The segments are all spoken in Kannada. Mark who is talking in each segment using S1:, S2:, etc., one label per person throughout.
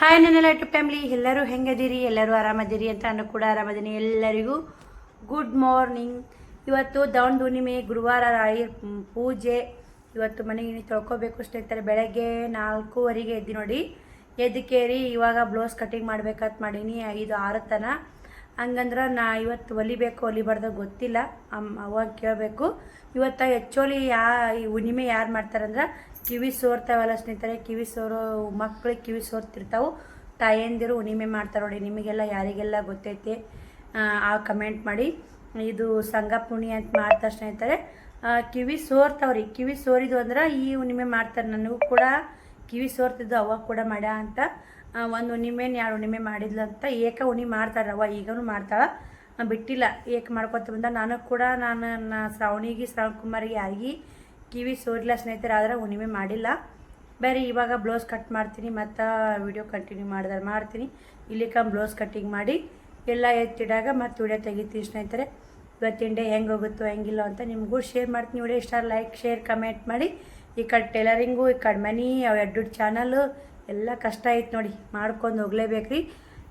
S1: ಹಾಯ್ ನನ್ನೆಲ್ಲ ಟು ಫ್ಯಾಮಿಲಿ ಎಲ್ಲರೂ ಹೆಂಗದಿರಿ, ಎಲ್ಲರೂ ಆರಾಮದಿರಿ ಅಂತ ನಾನು ಕೂಡ ಆರಾಮದೀನಿ. ಎಲ್ಲರಿಗೂ ಗುಡ್ ಮಾರ್ನಿಂಗ್. ಇವತ್ತು ದಾವಣ ಹುಣ್ಣಿಮೆ, ಗುರುವಾರ, ರಾಯರ ಪೂಜೆ. ಇವತ್ತು ಮನೆಗೆ ತೊಳ್ಕೊಬೇಕು ಸ್ನೇಹಿತರೆ. ಬೆಳಗ್ಗೆ 4:15 ಎದ್ದು ನೋಡಿ, ಎದ್ದಕ್ಕೇರಿ ಇವಾಗ ಬ್ಲೌಸ್ ಕಟಿಂಗ್ ಮಾಡ್ಬೇಕಂತ ಮಾಡೀನಿ. 5-6 ತನ ಹಂಗಂದ್ರೆ ಇವತ್ತು ಹೊಲಿಬೇಕು ಹೊಲಿಬಾರ್ದು ಗೊತ್ತಿಲ್ಲ, ಅವಾಗ ಕೇಳಬೇಕು. ಇವತ್ತು ಹೆಚ್ಚೋಲಿ ಈ ಹುಣ್ಣಿಮೆ ಯಾರು ಮಾಡ್ತಾರಂದ್ರೆ ಕಿವಿ ಸೋರ್ತಾವಲ್ಲ ಸ್ನೇಹಿತರೆ, ಕಿವಿ ಸೋರೋ ಮಕ್ಳಿಗೆ ಕಿವಿ ಸೋರ್ತಿರ್ತಾವೆ. ತಾಯಂದಿರು ಹುಣ್ಣಿಮೆ ಮಾಡ್ತಾರೆ ನೋಡಿ. ನಿಮಗೆಲ್ಲ ಯಾರಿಗೆಲ್ಲ ಗೊತ್ತೈತೆ ಆ ಕಮೆಂಟ್ ಮಾಡಿ. ಇದು ಸಂಗಪುಣಿ ಅಂತ ಮಾಡ್ತಾರೆ ಸ್ನೇಹಿತರೆ. ಕಿವಿ ಸೋರ್ತಾವ್ರಿ. ಕಿವಿ ಸೋರಿದು ಅಂದ್ರೆ ಈ ಹುಣ್ಣಿಮೆ ಮಾಡ್ತಾರೆ. ನನಗೂ ಕೂಡ ಕಿವಿ ಸೋರ್ತಿದ್ದು ಅವಾಗ ಕೂಡ ಮಾಡ್ಯ ಅಂತ. ಒಂದು ಹುಣ್ಣಿಮೆ 2 ಹುಣ್ಣಿಮೆ ಮಾಡಿದ್ಲು ಅಂತ ಏಕ ಹುಣ್ಣಿಮೆ ಮಾಡ್ತಾರೆ. ಅವ ಈಗನೂ ಮಾಡ್ತಾಳೆ, ಬಿಟ್ಟಿಲ್ಲ. ಏಕ ಮಾಡ್ಕೊತ ಬಂದ. ನಾನು ಕೂಡ ಶ್ರಾವಣಿಗೆ ಕುಮಾರಿಗೆ ಯಾರಿಗೆ ಕಿವಿ ಸೋರಿಲ್ಲ ಸ್ನೇಹಿತರೆ, ಆದರೆ ಹುಣ್ಣಿಮೆ ಮಾಡಿಲ್ಲ. ಬೇರೆ ಇವಾಗ ಬ್ಲೌಸ್ ಕಟ್ ಮಾಡ್ತೀನಿ, ಮತ್ತು ವಿಡಿಯೋ ಕಂಟಿನ್ಯೂ ಮಾಡ್ತೀನಿ. ಇಲ್ಲಿ ಬ್ಲೌಸ್ ಕಟ್ಟಿಂಗ್ ಮಾಡಿ ಎಲ್ಲ ಎತ್ತಿಡಾಗ ಮತ್ತು ವಿಡಿಯೋ ತೆಗಿತೀನಿ ಸ್ನೇಹಿತರೆ. ಇವತ್ತಿನ ಡೇ ಹೆಂಗೆ ಹೋಗುತ್ತೋ ಹೆಂಗಿಲ್ಲ ಅಂತ ನಿಮಗೂ ಶೇರ್ ಮಾಡ್ತೀನಿ. ವಿಡಿಯೋ ಇಷ್ಟ ಲೈಕ್ ಶೇರ್ ಕಮೆಂಟ್ ಮಾಡಿ. ಈ ಕಡೆ ಟೈಲರಿಂಗು, ಈ ಕಡೆ ಮನಿ, ಅವು 2 ಚಾನಲ್ಲು ಎಲ್ಲ ಕಷ್ಟ ಐತೆ ನೋಡಿ, ಮಾಡ್ಕೊಂಡು ಹೋಗ್ಲೇಬೇಕ್ರಿ.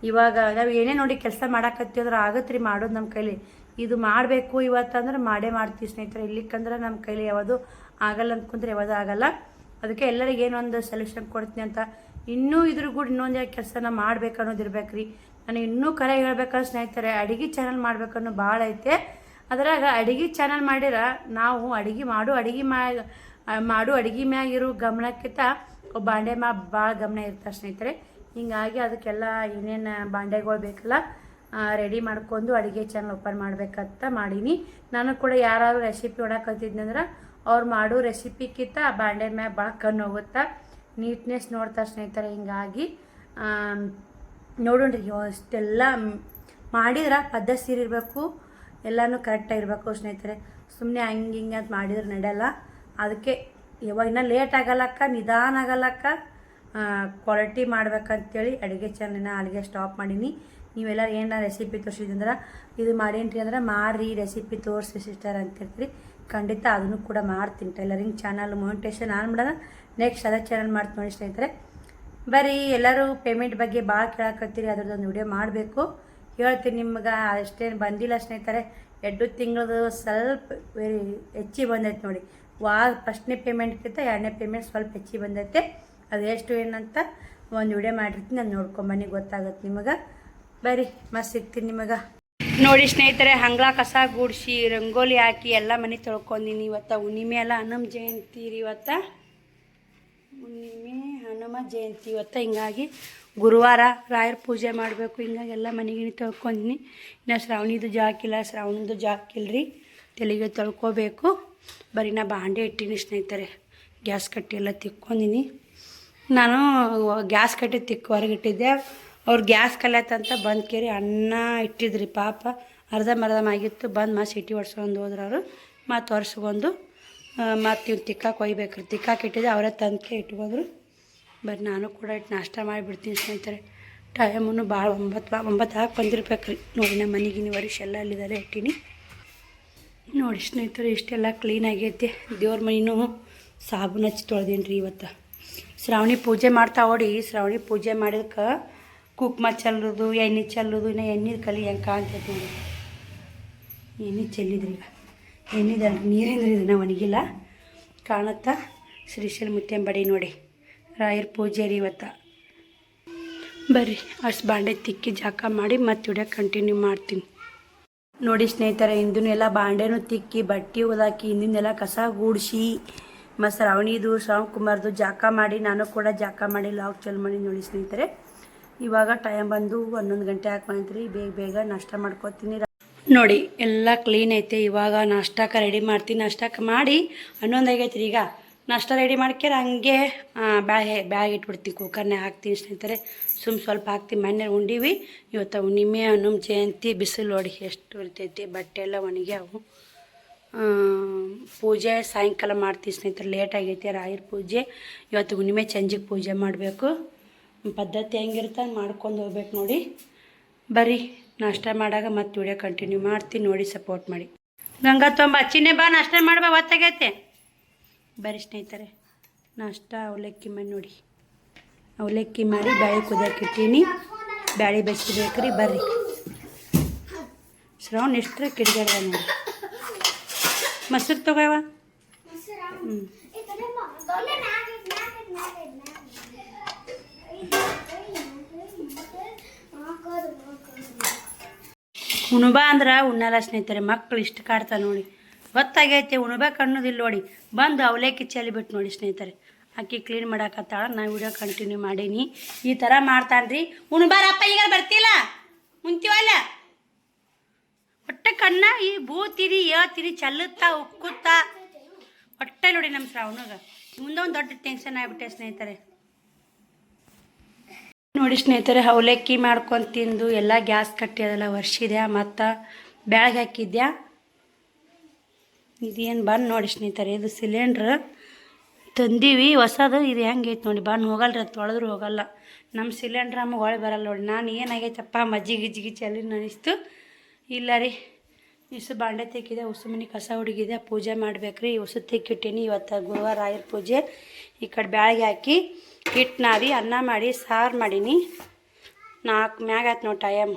S1: ಇವಾಗ ನಾವು ಏನೇ ನೋಡಿ ಕೆಲಸ ಮಾಡಾಕತ್ತೀವಿ ಆಗತ್ತೆ ರೀ, ಮಾಡೋದು ನಮ್ಮ ಕೈಲಿ. ಇದು ಮಾಡಬೇಕು ಇವತ್ತಂದ್ರೆ ಮಾಡೇ ಮಾಡ್ತೀವಿ ಸ್ನೇಹಿತರೆ. ಇಲ್ಲಿಕ್ಕಂದ್ರೆ ನಮ್ಮ ಕೈಲಿ ಯಾವುದು ಆಗಲ್ಲ ಅಂದ್ಕೊಂಡ್ರೆ ಯಾವುದು ಆಗಲ್ಲ. ಅದಕ್ಕೆ ಎಲ್ಲರಿಗೆ ಏನೊಂದು ಸೊಲ್ಯೂಷನ್ ಕೊಡ್ತೀನಿ ಅಂತ. ಇನ್ನೂ ಇದ್ರ ಕೂಡ ಇನ್ನೊಂದು ಕೆಲಸನ ಮಾಡ್ಬೇಕು ಅನ್ನೋದಿರ್ಬೇಕು ರೀ. ನಾನು ಇನ್ನೂ ಕರೆ ಹೇಳ್ಬೇಕಂದ್ರೆ ಸ್ನೇಹಿತರೆ, ಅಡುಗೆ ಚಾನಲ್ ಮಾಡ್ಬೇಕನ್ನೋ ಭಾಳ ಐತೆ. ಅದ್ರಾಗ ಅಡುಗೆ ಚಾನಲ್ ಮಾಡಿರ ನಾವು ಅಡುಗೆ ಮಾಡು ಅಡುಗೆ ಮ್ಯಾಗಿರೋ ಗಮನಕ್ಕಿಂತ ಬಾಂಡೆ ಭಾಳ ಗಮನ ಇರ್ತಾರೆ ಸ್ನೇಹಿತರೆ. ಹಿಂಗಾಗಿ ಅದಕ್ಕೆಲ್ಲ ಏನೇನು ಬಾಂಡೆಗಳು ಬೇಕಲ್ಲ ರೆಡಿ ಮಾಡ್ಕೊಂಡು ಅಡುಗೆ ಚಾನಲ್ ಓಪನ್ ಮಾಡ್ಬೇಕಂತ ಮಾಡೀನಿ. ನಾನು ಕೂಡ ಯಾರಾದ್ರು ರೆಸಿಪಿ ನೋಡಕತ್ತಿದ್ನಂದ್ರೆ ಅವ್ರು ಮಾಡೋ ರೆಸಿಪಿಕ್ಕಿಂತ ಆ ಬಾಂಡೆ ಮ್ಯಾಗ ಭಾಳ ಕಣ್ಣು ಹೋಗುತ್ತಾ, ನೀಟ್ನೆಸ್ ನೋಡ್ತಾರೆ ಸ್ನೇಹಿತರೆ. ಹಿಂಗಾಗಿ ನೋಡೋಣ್ರಿ, ಅಷ್ಟೆಲ್ಲ ಮಾಡಿದ್ರೆ ಪದ್ಧತಿ ಸೀರಿರಬೇಕು, ಎಲ್ಲನೂ ಕರೆಕ್ಟಾಗಿರ್ಬೇಕು ಸ್ನೇಹಿತರೆ. ಸುಮ್ಮನೆ ಹಂಗೆ ಹಿಂಗೆ ಅಂತ ಮಾಡಿದ್ರೆ ನಡೆಯಲ್ಲ. ಅದಕ್ಕೆ ಇವಾಗ ಇನ್ನೂ ಲೇಟ್ ಆಗಲ್ಲಕ್ಕ, ನಿಧಾನ ಆಗಲ್ಲಕ್ಕ, ಕ್ವಾಲಿಟಿ ಮಾಡ್ಬೇಕಂತೇಳಿ ಅಡುಗೆ ಚಾನಲ್ನ ಅಲ್ಲಿಗೆ ಸ್ಟಾಪ್ ಮಾಡೀನಿ. ನೀವೆಲ್ಲ ಏನಾರ ರೆಸಿಪಿ ತೋರಿಸಿದ್ರೆ ಇದು ಮಾಡೇನ್ರಿ ಅಂದ್ರೆ ಮಾರಿ ರೆಸಿಪಿ ತೋರಿಸಿ ಸಿಸ್ಟರ್ ಅಂತಿರ್ತೀರಿ. ಖಂಡಿತ ಅದನ್ನು ಕೂಡ ಮಾಡ್ತೀನಿ. ಟೈಲರಿಂಗ್ ಚಾನಲ್ ಮೊನಿಟೇಷನ್ ಆನ್ ಮಾಡೋಣ, ನೆಕ್ಸ್ಟ್ ಅದೇ ಚಾನಲ್ ಮಾಡ್ತೀನಿ ನೋಡಿ ಸ್ನೇಹಿತರೆ. ಬರೀ ಎಲ್ಲರೂ ಪೇಮೆಂಟ್ ಬಗ್ಗೆ ಭಾಳ ಕೇಳಕತ್ತೀರಿ, ಅದ್ರದ್ದೊಂದು ವಿಡಿಯೋ ಮಾಡಬೇಕು ಹೇಳ್ತೀನಿ ನಿಮ್ಗೆ. ಅಷ್ಟೇನು ಬಂದಿಲ್ಲ ಸ್ನೇಹಿತರೆ. 2 ತಿಂಗಳದು ಸ್ವಲ್ಪ ಹೆಚ್ಚಿಗೆ ಬಂದೈತೆ ನೋಡಿ. ಫಸ್ಟ್ನೇ ಪೇಮೆಂಟ್ಗಿಂತ 2ನೇ ಪೇಮೆಂಟ್ ಸ್ವಲ್ಪ ಹೆಚ್ಚಿಗೆ ಬಂದೈತೆ. ಅದು ಎಷ್ಟು ಏನಂತ ಒಂದು ವಿಡಿಯೋ ಮಾಡಿರ್ತೀನಿ, ಅದು ನೋಡ್ಕೊಂಬನ್ನಿ, ಗೊತ್ತಾಗುತ್ತೆ ನಿಮಗೆ. ಬರ್ರಿ ಮಸ್ತ್ ಸಿಗ್ತೀನಿ ನಿಮಗೆ. ನೋಡಿ ಸ್ನೇಹಿತರೆ, ಹಂಗ್ಲ ಕಸ ಗೂಡಿಸಿ ರಂಗೋಲಿ ಹಾಕಿ ಎಲ್ಲ ಮನೆ ತೊಳ್ಕೊಂಡಿನಿ. ಇವತ್ತು ಹುಣ್ಣಿಮೆ ಅಲ್ಲ, ಹನುಮ ಜಯಂತಿ ರೀ. ಇವತ್ತು ಹುಣ್ಣಿಮೆ ಹನುಮ ಜಯಂತಿ ಇವತ್ತು. ಹಿಂಗಾಗಿ ಗುರುವಾರ ರಾಯರ ಪೂಜೆ ಮಾಡಬೇಕು. ಹಿಂಗಾಗಿ ಎಲ್ಲ ಮನೆಗೆ ತೊಳ್ಕೊಂಡಿನಿ. ಇನ್ನು ಶ್ರಾವಣಿದು ಜಾಕಿಲ್ಲ, ಶ್ರಾವಣಿದು ಜಾಕಿಲ್ರಿ, ತೆಲಿಗೆ ತೊಳ್ಕೊಬೇಕು. ಬರೀ ನಾ ಬಾಂಡೆ ಇಟ್ಟೀನಿ ಸ್ನೇಹಿತರೆ. ಗ್ಯಾಸ್ ಕಟ್ಟಿ ಎಲ್ಲ ತಿಕ್ಕೊಂಡಿನಿ. ನಾನು ಗ್ಯಾಸ್ ಕಟ್ಟಿ ಹೊರಗಿಟ್ಟಿದ್ದೆ. ಅವ್ರು ಗ್ಯಾಸ್ ಕಲಿಯತ್ತಂತ ಬಂದು ಕೇರಿ ಅನ್ನ ಇಟ್ಟಿದ್ರಿ. ಪಾಪ ಅರ್ಧಂಬರ್ಧ ಆಗಿತ್ತು. ಬಂದು ಮತ್ತೆ ಸಿಟಿ ಹೊಡ್ಸ್ಕೊಂಡು ಹೋದ್ರು ಅವರು. ಮತ್ತು ಒರೆಸ್ಕೊಂಡು ಮತ್ತು ಇವ್ನು ತಿಕ್ಕಾಕೆ ಒಯ್ಬೇಕ್ರಿ. ತಿಕ್ಕಾಕೆ ಇಟ್ಟಿದ್ದೆ, ಅವರೇ ತಂದಕ್ಕೆ ಇಟ್ಕೊಂಡ್ರು. ಬರೀ ನಾನು ಕೂಡ ಇಟ್ಟು ನಾಷ್ಟ ಮಾಡಿಬಿಡ್ತೀನಿ ಸ್ನೇಹಿತರೆ. ಟೈಮನ್ನು ಭಾಳ 9 ಹಾಕಿ ಬಂದಿರ್ಬೇಕ್ರಿ. ನೋಡಿ ನಮ್ಮ ಮನೆಗಿನ ವರ್ಷ ಎಲ್ಲ ಅಲ್ಲಿದ್ದಾರೆ ಇಟ್ಟೀನಿ ನೋಡಿ ಸ್ನೇಹಿತರೆ. ಇಷ್ಟೆಲ್ಲ ಕ್ಲೀನ್ ಆಗೈತೆ. ದೇವ್ರ ಮನೆಯೂ ಸಾಬೂನು ಹಚ್ಚಿ ತೊಳೆದೀನಿ ರೀ. ಇವತ್ತು ಶ್ರಾವಣಿ ಪೂಜೆ ಮಾಡ್ತಾ ಓಡಿ. ಶ್ರಾವಣಿ ಪೂಜೆ ಮಾಡಿದಕ್ಕೆ ಕುಕ್ಮ ಚೆಲ್ಲೋದು, ಎಣ್ಣೆ ಚೆಲ್ಲೋದು. ಇನ್ನು ಎಣ್ಣೆ ಕಲಿ ಹೆಂಗೆ ಕಾಣ್ತೈತೆ ನೋಡಿ. ಎಣ್ಣೆ ಚೆಲ್ಲಿದ್ರಿ, ಈಗ ಎಣ್ಣೆದಲ್ಲ ನೀರಿಂದ್ರಿ, ಇದನ್ನು ಒಣಗಿಲ್ಲ ಕಾಣುತ್ತಾ. ಶ್ರೀಶೈಲ ಮುತ್ಯಂಬಡಿ ನೋಡಿ, ರಾಯರ ಪೂಜೆ ರೀ ಇವತ್ತು. ಬರ್ರಿ ಅಷ್ಟು ಬಾಂಡೆ ತಿಕ್ಕಿ ಜಾಕ ಮಾಡಿ ಮತ್ತು ವಿಡಿಯೋ ಕಂಟಿನ್ಯೂ ಮಾಡ್ತೀನಿ ನೋಡಿ ಸ್ನೇಹಿತರೆ. ಹಿಂದಿನೆಲ್ಲ ಬಾಂಡೆನೂ ತಿಕ್ಕಿ ಬಟ್ಟೆ ಒದಾಕಿ ಹಿಂದಿನೆಲ್ಲ ಕಸ ಗೂಡಿಸಿ ಮತ್ತು ಶ್ರಾವಣಿದು ಕುಮಾರ್ದು ಜಾಕ ಮಾಡಿ, ನಾನು ಕೂಡ ಜಾಕ ಮಾಡಿ ಲಾಗ್ ಚಲ್ ಮಾಡಿ ನೋಡಿ ಸ್ನೇಹಿತರೆ. ಇವಾಗ ಟೈಮ್ ಬಂದು 11 ಗಂಟೆ ಹಾಕಿ ಬೇಗ ನಾಷ್ಟ ಮಾಡ್ಕೊತೀನಿ ನೋಡಿ. ಎಲ್ಲ ಕ್ಲೀನ್ ಐತೆ. ಇವಾಗ ನಾಷ್ಟಕ್ಕೆ ರೆಡಿ ಮಾಡ್ತೀನಿ. ನಾಷ್ಟಕ್ಕೆ ಮಾಡಿ 11 ಆಗೈತೆ ರೀ. ಈಗ ನಾಷ್ಟ ರೆಡಿ ಮಾಡ್ಕ್ಯಾರ ಹಂಗೆ ಬ್ಯಾಗ್ ಇಟ್ಬಿಡ್ತೀನಿ, ಕುಕ್ಕರ್ನೇ ಹಾಕ್ತೀನಿ ಸ್ನೇಹಿತರೆ. ಸ್ವಲ್ಪ ಹಾಕ್ತೀನಿ. ಮೊನ್ನೆ ಉಂಡೀವಿ. ಇವತ್ತು ಹುಣ್ಣಿಮೆ ಹನುಮ ಜಯಂತಿ. ಬಿಸಿಲು ನೋಡಿ ಎಷ್ಟು ಇರ್ತೈತಿ. ಬಟ್ಟೆ ಎಲ್ಲ ಒಣಗ್ಯಾವು. ಪೂಜೆ ಸಾಯಂಕಾಲ ಮಾಡ್ತೀವಿ ಸ್ನೇಹಿತರೆ. ಲೇಟ್ ಆಗೈತೆ ರಾಯರ ಪೂಜೆ. ಇವತ್ತು ಹುಣ್ಣಿಮೆ ಸಂಜೆಗೆ ಪೂಜೆ ಮಾಡಬೇಕು. ಪದ್ಧತಿ ಹೆಂಗಿರುತ್ತೆ ಹಂಗೆ ಮಾಡ್ಕೊಂಡು ಹೋಗ್ಬೇಕು ನೋಡಿ. ಬರ್ರಿ ನಾಷ್ಟ ಮಾಡಾಗ ಮತ್ತೆ ವಿಡಿಯೋ ಕಂಟಿನ್ಯೂ ಮಾಡ್ತೀನಿ ನೋಡಿ, ಸಪೋರ್ಟ್ ಮಾಡಿ. ಗಂಗಾ ತೊಂಬ ಚಿನ್ನೆ ಬಾ, ನಾಷ್ಟ ಮಾಡ್ಬಾ, ಹೊತ್ತಾಗೈತೆ. ಬರ್ರಿ ಸ್ನೇಹಿತರೆ, ನಾಷ್ಟ ಅವಲಕ್ಕಿ ಮಾಡಿ ನೋಡಿ. ಅವಲಕ್ಕಿ ಮಾಡಿ ಬ್ಯಾಳೆ ಕುದಿಯಾಕಿಟ್ಟೀನಿ. ಬ್ಯಾಳೆ ಬೇಯಿಸ್ಬೇಕ್ರಿ. ಬರ್ರಿ ಶ್ರವಣ್ ಎಷ್ಟರ ಕಿಡಿಗಾಡ್ದ ನೋಡಿ. ಮೊಸರು ತಗೋವ. ಉಣಬ ಅಂದ್ರೆ ಉಣ್ಣಲ್ಲ ಸ್ನೇಹಿತರೆ. ಮಕ್ಕಳು ಇಷ್ಟು ಕಾಡ್ತಾ ನೋಡಿ. ಗೊತ್ತಾಗೈತೆ ಉಣ್ಬೇಕು ಅನ್ನೋದಿಲ್ಲ ನೋಡಿ. ಬಂದು ಅವಲಕ್ಕಿ ಚೆಲ್ಲಿಬಿಟ್ಟು ನೋಡಿ ಸ್ನೇಹಿತರೆ. ಅಕ್ಕಿ ಕ್ಲೀನ್ ಮಾಡಾಕತ್ತಾಳ. ನಾ ವಿಡಿಯೋ ಕಂಟಿನ್ಯೂ ಮಾಡೀನಿ. ಈ ಥರ ಮಾಡ್ತಾನ್ರಿ. ಉಣ್ಬಾರಪ್ಪ ಈಗ ಬರ್ತಿಲ್ಲ ಮುಂತೀವಲ್ಲ. ಹೊಟ್ಟೆ ಕಣ್ಣ ಈ ಬೂತಿರಿ ಹೇಳ್ತೀರಿ ಚೆಲ್ಲುತ್ತಾ ಉಕ್ಕುತ್ತಾ ಹೊಟ್ಟೆ ನೋಡಿ ನಮ್ಮ ಶ್ರಾವಣಗ. ಮುಂದೆ ಒಂದು ದೊಡ್ಡ ಟೆನ್ಷನ್ ಆಗ್ಬಿಟ್ಟೆ ಸ್ನೇಹಿತರೆ. ನೋಡಿ ಸ್ನೇಹಿತರೆ, ಅವಲಕ್ಕಿ ಮಾಡ್ಕೊಂಡು ತಿಂದು ಎಲ್ಲ ಗ್ಯಾಸ್ ಕಟ್ಟಿದೆಲ್ಲ ವರ್ಷಿದೆ. ಮತ್ತು ಬ್ಯಾಳ್ಗೆ ಹಾಕಿದ್ಯಾ. ಇದೇನು ಬಂದು ನೋಡಿ ಸ್ನೇಹಿತರೆ, ಇದು ಸಿಲಿಂಡ್ರ್ ತಂದೀವಿ ಹೊಸದು. ಇದು ಹೆಂಗೈತೆ ನೋಡಿ, ಬಂದು ಹೋಗಲ್ರಿ. ಅದು ತೊಳೆದ್ರೂ ಹೋಗಲ್ಲ. ನಮ್ಮ ಸಿಲಿಂಡ್ರ್ ನಮಗೆ ಒಳಗೆ ಬರಲ್ಲ ನೋಡಿ. ನಾನು ಏನಾಗೈತಪ್ಪ ಮಜ್ಜಿಗೆ ಚೆಲ್ಲಿ ಅನಿಸ್ತು. ಇಲ್ಲ ರೀ, ಇಸು ಬಾಂಡೆ ತೆಕ್ಕಿದೆ, ಉಸು ಮನೆ ಕಸ ಹುಡುಗಿದೆ, ಪೂಜೆ ಮಾಡ್ಬೇಕ್ರಿ. ಉಸು ತೆಕ್ಕಿಟ್ಟೀನಿ. ಇವತ್ತು ಗುರುವಾರ ರಾಯರ ಪೂಜೆ. ಈ ಕಡೆ ಬ್ಯಾಳಿಗೆ ಹಾಕಿ ಹಿಟ್ಟು ನಾದಿ ಅನ್ನ ಮಾಡಿ ಸಾರು ಮಾಡೀನಿ. 4 ಮ್ಯಾಗ ಆಯ್ತು ನೋಡಿ ಟೈಮ್.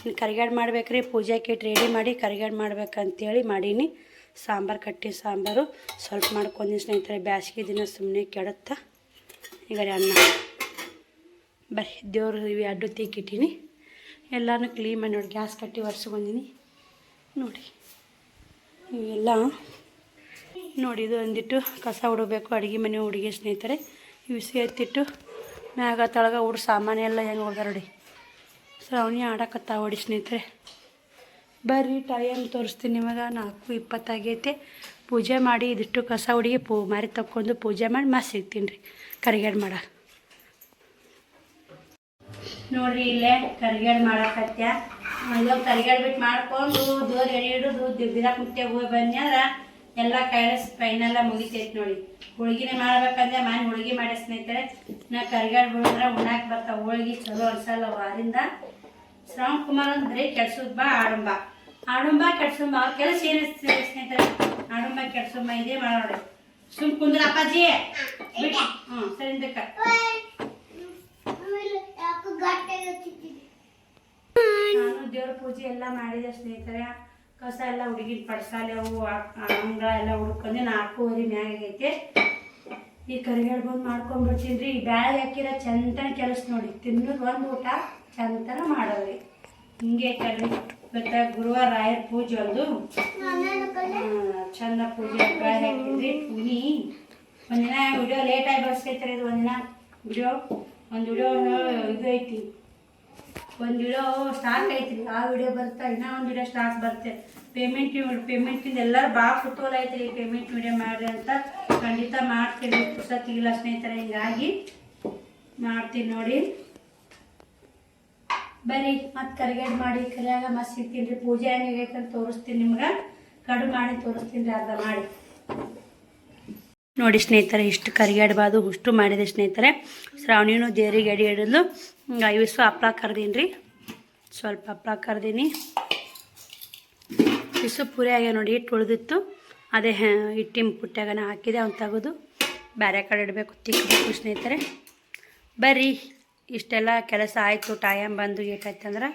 S1: ಇನ್ನು ಕರಿಗೇಡು ಮಾಡ್ಬೇಕ್ರಿ. ಪೂಜೆ ಕಿಟ್ಟು ರೆಡಿ ಮಾಡಿ ಕರಿಗೇಡು ಮಾಡ್ಬೇಕಂತೇಳಿ ಮಾಡೀನಿ. ಸಾಂಬಾರು ಕಟ್ಟಿ ಸಾಂಬಾರು ಸ್ವಲ್ಪ ಮಾಡ್ಕೊಂಡಿ ಸ್ನೇಹಿತರೆ. ಬ್ಯಾಸಿಗೆ ದಿನ ಸುಮ್ಮನೆ ಕೆಡುತ್ತಾ. ಈಗ ಅನ್ನ ಬರ್ರಿ ದೇವ್ರು ಇವು ಅಡ್ಡು ತೆಕ್ಕಿಟ್ಟೀನಿ. ಎಲ್ಲನೂ ಕ್ಲೀನ್ ಮಾಡಿ ನೋಡಿ. ಗ್ಯಾಸ್ ಕಟ್ಟಿ ಒರೆಸ್ಕೊಂಡಿನಿ ನೋಡಿ. ಇವೆಲ್ಲ ನೋಡಿ, ಇದು ಒಂದಿಟ್ಟು ಕಸ ಹುಡಬೇಕು. ಅಡುಗೆ ಮನೆ ಹುಡುಗಿ ಸ್ನೇಹಿತರೆ. ಇವಿಸಿ ಎತ್ತಿಟ್ಟು ಮ್ಯಾಗ ತಳಗ ಹುಡು ಸಾಮಾನು ಎಲ್ಲ ಹೆಂಗೆ ಹೋಗ್ಯಾರ ನೋಡಿ. ಶ್ರಾವಣಿ ಆಡಕತ್ತ ಹೊಡಿ ಸ್ನೇಹಿತರೆ. ಬರ್ರಿ ಟೈಮ್ ತೋರಿಸ್ತೀನಿ ನಿಮಗೆ. 4:20 ಆಗೈತೆ. ಪೂಜೆ ಮಾಡಿ ಇದಿಷ್ಟು ಕಸ ಹುಡುಗಿ ಮಾರಿ ತಕ್ಕೊಂಡು ಪೂಜೆ ಮಾಡಿ ಮತ್ತೆ ಸಿಗ್ತೀನಿ ರೀ ಕರಿಗೇಡು ಮಾಡ. ನೋಡ್ರಿ ಇಲ್ಲೇ ಕರಿಗೇಡು ಮಾಡಕತ್ಯ. ಇದು ಕರಿಗೇಡು ಬಿಟ್ಟು ಮಾಡ್ಕೊಂಡು ದೂರ ಎಡೆ ಹಿಡಿದು ಬಿರಾಕ್ ಮುಟ್ಟಿಯಾಗ ಹೋಗಿ ಬನ್ನಿ ಅಂದ್ರೆ ಎಲ್ಲ ಕೈಲಸ್ ಫೈನೆಲ್ಲ ಮುಗಿತೈತೆ ನೋಡಿ. ಹೋಳಿಗೆನೇ ಮಾಡ್ಬೇಕಂದ್ರೆ ಮನೆ ಹೋಳಿಗೆ ಮಾಡಿ ಸ್ನೇಹಿತರೆ. ನಾ ಕರಿಗೇಡು ಬಿಡಿದ್ರೆ ಉಣ್ಣಾಕ್ ಬರ್ತಾವೆ. ಹೋಳಿಗೆ ಚಲೋ ಅನ್ಸಲ್ಲ ವಾರಿಂದ. ಶ್ರಾವಣ್ ಕುಮಾರ್ ಅಂದ್ರೆ ಕೆಡ್ಸೋದು ಬಾ ಆಡುಂಬ ಕೆಡ್ಸೋಂಬ. ಅವ್ರ ಕೆಲಸ ಏನು ಸ್ನೇಹಿತರೆ? ಆಡುಂಬ ಕೆಡ್ಸೋಂಬ ಇದೇ ಮಾಡೋಣ. ಸುಮ್ ಕುಂದ್ರ ಅಪ್ಪಾಜಿ ಬಿಟ್ಟು. ಸರಿ. ನಾನು ದೇವ್ರ ಪೂಜೆ ಎಲ್ಲ ಮಾಡಿದೆ ಸ್ನೇಹಿತರೆ. ಕಸ ಎಲ್ಲ ಹುಡುಗಿನ ಪಡ್ಸಾಲೆ ಅವು ಅಂಗಳ ಎಲ್ಲ ಹುಡ್ಕೊಂಡು 4:30 ಮ್ಯಾಗ ಆಗೈತೆ. ಈ ಕರಿಗೇಡು ಬಂದು ಮಾಡ್ಕೊಂಡ್ಬಿಡ್ತೀನಿ ರೀ. ಈ ಬ್ಯಾಳೆ ಹಾಕಿರೋ ಚಂತನ ಕೆಲಸ ನೋಡಿ. ತಿನ್ನೋದು ಒಂದು ಊಟ ಚಂತನ ಮಾಡೋರಿ. ಹಿಂಗೆ ಕರಿ ಇವತ್ತು ಗುರುವಾರ ರಾಯರ ಪೂಜೆ ಒಂದು ಚಂದ ಪೂಜೆ ಬ್ಯಾಳೆ ಹಾಕಿದ್ರಿ. ಪುನಿ ಒಂದಿನ ವಿಡಿಯೋ ಲೇಟಾಗಿ ಬರ್ಸ್ಕೈತಾರೆ. ಇದು ಒಂದಿನ ಒಂದು ವಿಡಿಯೋ ಇದು ಐತಿ. ಒಂದು ವಿಡಿಯೋ ಸ್ಟಾಕ್ ಐತ್ರಿ. ಆ ವಿಡಿಯೋ ಬರ್ತಾ ಇನ್ನೂ ಒಂದು ವಿಡಿಯೋ ಸ್ಟಾಕ್ ಬರುತ್ತೆ. ಪೇಮೆಂಟಿಂದ ಎಲ್ಲರೂ ಭಾಳ ಕುತೂಹಲ ಐತ್ರಿ. ಪೇಮೆಂಟ್ ವಿಡಿಯೋ ಮಾಡಿರಿ ಅಂತ. ಖಂಡಿತ ಮಾಡ್ತೀನಿ. ಪುಸ್ತಕಿಲ್ಲ ಸ್ನೇಹಿತರೆ. ಹಿಂಗಾಗಿ ಮಾಡ್ತೀನಿ ನೋಡಿ. ಬರ್ರಿ ಮತ್ತೆ ಕರಿಗೇಡು ಮಾಡಿ ಕರಿಯಾಗ ಮತ್ತೆ ಸಿಗ್ತೀನಿ ರೀ. ಪೂಜೆ ಹೆಂಗೈತೆ ಅಂತ ತೋರಿಸ್ತೀನಿ ನಿಮ್ಗೆ. ಕಡುಬು ಮಾಡಿ ತೋರಿಸ್ತೀನಿ ರೀ ಅರ್ಧ ಮಾಡಿ ನೋಡಿ ಸ್ನೇಹಿತರೆ. ಇಷ್ಟು ಕರಿಗೇಡು ಬಾದು ಉಷ್ಟು ಮಾಡಿದೆ ಸ್ನೇಹಿತರೆ. ಶ್ರಾವಣಿನೂ ದೇವರಿಗೆ ಎಡೆ ಹಿಡಿದ್ಲು. 5 ಹಪ್ಪಳ ಕರ್ದೀನಿ ರೀ. ಸ್ವಲ್ಪ ಹಪ್ಪಳ ಕರ್ದೀನಿ. ಇಸು ಪೂರಿ ಆಗ್ಯಾವ ನೋಡಿ. ಹಿಟ್ಟು ಉಳಿದಿತ್ತು. ಅದೇ ಹಿಟ್ಟಿನ ಪುಟ್ಟಾಗನ ಹಾಕಿದೆ. ಅವ್ನು ತೆಗೆದು ಬೇರೆ ಕಡೆ ಇಡಬೇಕು, ತಿಕ್ಕಬೇಕು ಸ್ನೇಹಿತರೆ. ಬರ್ರಿ ಇಷ್ಟೆಲ್ಲ ಕೆಲಸ ಆಯಿತು. ಟೈಮ್ ಬಂದು ಏಟಾಯ್ತು ಅಂದ್ರೆ